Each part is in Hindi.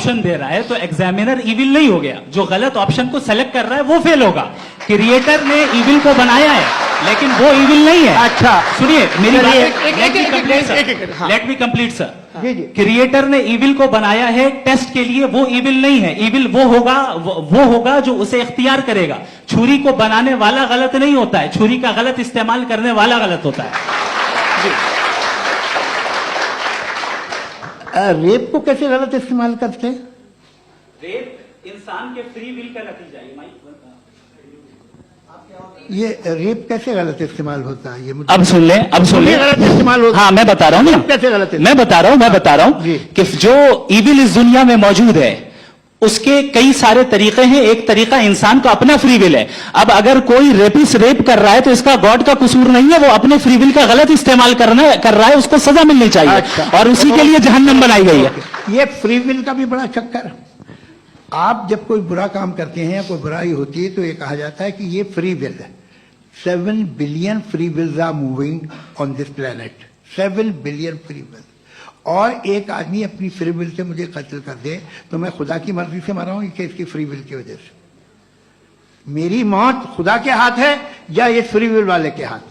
ऑप्शन दे रहा है तो एग्जामिनर इविल नहीं हो गया, जो गलत ऑप्शन को सेलेक्ट कर रहा है वो फेल होगा। क्रिएटर ने इविल को बनाया है लेकिन वो इविल नहीं है। अच्छा सुनिए मेरी बात, let me complete sir. Creator ने इविल को बनाया है टेस्ट के लिए, वो इविल नहीं है। इविल वो होगा जो उसे इख्तियार करेगा। छुरी को बनाने वाला गलत नहीं होता है, छुरी का गलत इस्तेमाल करने वाला गलत होता है। रेप को कैसे गलत इस्तेमाल करते हैं? रेप इंसान के फ्री विल का नतीजा है। ये रेप कैसे गलत इस्तेमाल होता है? ये अब सुन ले, गलत इस्तेमाल होता है। हाँ मैं बता रहा हूँ ना, कैसे गलत? मैं बता रहा हूँ कि जो इविल इस दुनिया में मौजूद है उसके कई सारे तरीके हैं। एक तरीका इंसान का अपना फ्री विल है। अब अगर कोई रेपिस्ट रेप कर रहा है तो इसका गॉड का कसूर नहीं है, वो अपने फ्री विल का गलत इस्तेमाल कर रहा है, उसको सजा मिलनी चाहिए। अच्छा। और उसी के लिए जहन्नम बनाई गई है। ये फ्री विल का भी बड़ा चक्कर। आप जब कोई बुरा काम करते हैं या कोई बुराई होती है तो ये कहा जाता है कि ये फ्री विल है। 7 billion free wills are moving on this planet. 7 billion free will. और एक आदमी अपनी फ्री विल से मुझे कत्ल कर दे तो मैं खुदा की मर्जी से मरा हूं कि इसकी फ्री विल की वजह से? मेरी मौत खुदा के हाथ है या ये फ्री विल वाले के हाथ?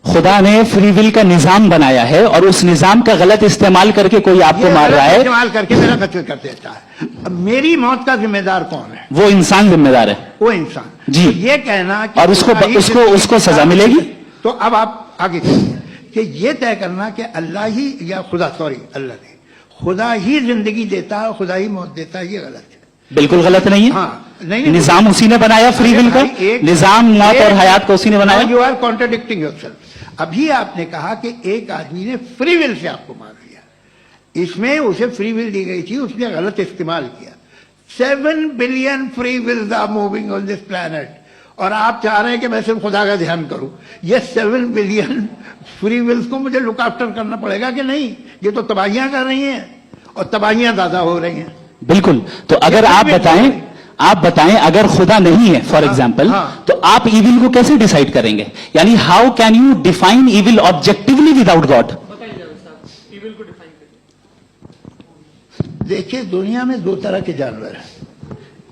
खुदा ने फ्री विल का निजाम बनाया है और उस निजाम का गलत इस्तेमाल करके कोई आपको मार रहा है, इस्तेमाल करके मेरा कत्ल कर देता है। अब मेरी मौत का जिम्मेदार कौन है? वो इंसान जिम्मेदार है। वो इंसान जी। तो ये कहना कि और उसको सजा मिलेगी। तो अब आप आगे चलिए कि ये तय करना कि अल्लाह ही या अल्लाह ने खुदा ही जिंदगी देता है, खुदा ही मौत देता है, ये गलत है। बिल्कुल गलत नहीं है। हाँ, नहीं, निजाम उसी ने बनाया फ्री विल का, निजाम मौत और हयात को उसी ने बनाया। You are contradicting yourself. अभी आपने कहा कि एक आदमी ने फ्री विल से आपको मार दिया, इसमें उसे फ्री विल दी गई थी, उसने गलत इस्तेमाल किया। 7 billion free wills are moving on this planet और आप चाह रहे हैं कि मैं सिर्फ खुदा का ध्यान करूं। ये 7 बिलियन फ्री विल्स को मुझे लुक आफ्टर करना पड़ेगा कि नहीं? ये तो तबाहियां कर रही हैं और तबाहियां ज्यादा हो रही हैं। बिल्कुल। तो अगर आप बताएं अगर खुदा नहीं है फॉर एग्जाम्पल, तो आप इविल को कैसे डिसाइड करेंगे? यानी how can you define evil objectively without God? देखिए दुनिया में 2 तरह के जानवर हैं।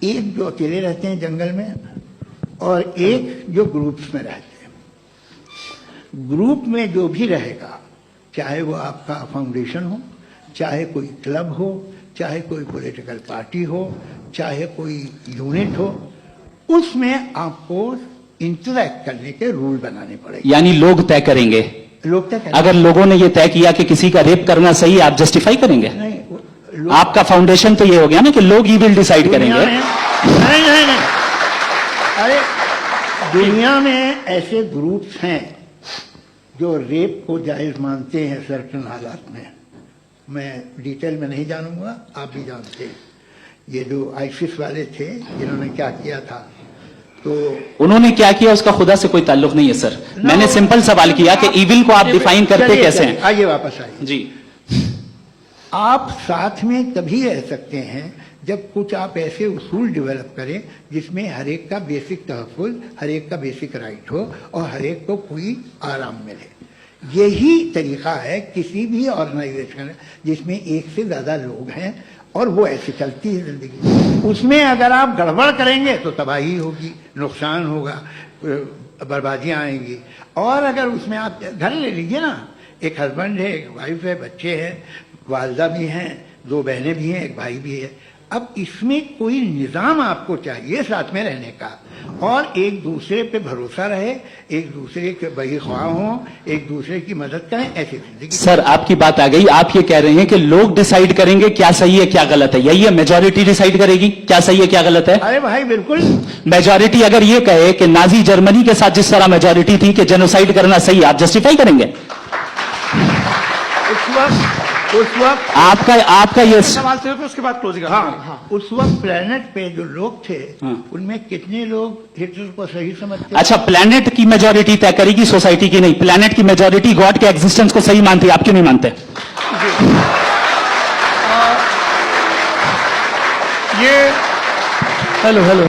एक जो अकेले रहते हैं जंगल में और एक जो ग्रुप्स में रहते हैं। ग्रुप में जो भी रहेगा, चाहे वो आपका फाउंडेशन हो, चाहे कोई क्लब हो, चाहे कोई पॉलिटिकल पार्टी हो, चाहे कोई यूनिट हो, उसमें आपको इंटरैक्ट करने के रूल बनाने पड़ेंगे। यानी लोग तय करेंगे। लोग तय करेंगे। अगर लोगों ने यह तय किया कि किसी का रेप करना सही है, आप जस्टिफाई करेंगे? नहीं, आपका फाउंडेशन तो ये हो गया ना कि लोग ही विल डिसाइड करेंगे। नहीं। अरे दुनिया में ऐसे ग्रुप्स हैं जो रेप को जायज मानते हैं सर्टेन हालात में। मैं डिटेल में नहीं जानूंगा, आप भी जानते हैं। ये जो आईसिस वाले थे जिन्होंने क्या किया था, तो उन्होंने क्या किया उसका खुदा से कोई ताल्लुक नहीं है सर। मैंने सिंपल सवाल किया कि इविल को आप डिफाइन करते कैसे हैं? आइए वापस आइए जी। आप साथ में तभी रह सकते हैं जब कुछ आप ऐसे उसूल डेवलप करें जिसमें हर एक का बेसिक तहफ़्फ़ुज़, हर एक का बेसिक राइट हो और हर एक को कोई आराम मिले। यही तरीका है किसी भी ऑर्गेनाइजेशन जिसमें एक से ज़्यादा लोग हैं और वो ऐसे चलती है जिंदगी। उसमें अगर आप गड़बड़ करेंगे तो तबाही होगी, नुकसान होगा, बर्बादियां आएंगी। और अगर उसमें आप घर ले लीजिए ना, एक हस्बैंड है, एक वाइफ है, बच्चे हैं, वालदा भी हैं, 2 बहनें भी हैं, एक भाई भी है। अब इसमें कोई निज़ाम आपको चाहिए साथ में रहने का और एक दूसरे पे भरोसा रहे, एक दूसरे के बहीख्वाह हों, एक दूसरे की मदद करें, ऐसी जिंदगी। सर आपकी बात आ गई। आप ये कह रहे हैं कि लोग डिसाइड करेंगे क्या सही है क्या गलत है, यही है? मेजॉरिटी डिसाइड करेगी क्या सही है क्या गलत है? अरे भाई बिल्कुल। मेजॉरिटी अगर ये कहे कि नाजी जर्मनी के साथ जिस तरह मेजॉरिटी थी कि जेनोसाइड करना सही, आप जस्टिफाई करेंगे? उस वक्त आपका ये सवाल से उसके बाद क्लोजिंग। हाँ, उस वक्त प्लेनेट पे जो लोग थे उनमें कितने लोग हिटलर को सही समझते? अच्छा, प्लेनेट की मेजॉरिटी तय करेगी, सोसाइटी की नहीं। प्लेनेट की मेजॉरिटी गॉड के एग्जिस्टेंस को सही मानती है, आप क्यों नहीं मानते? ये हेलो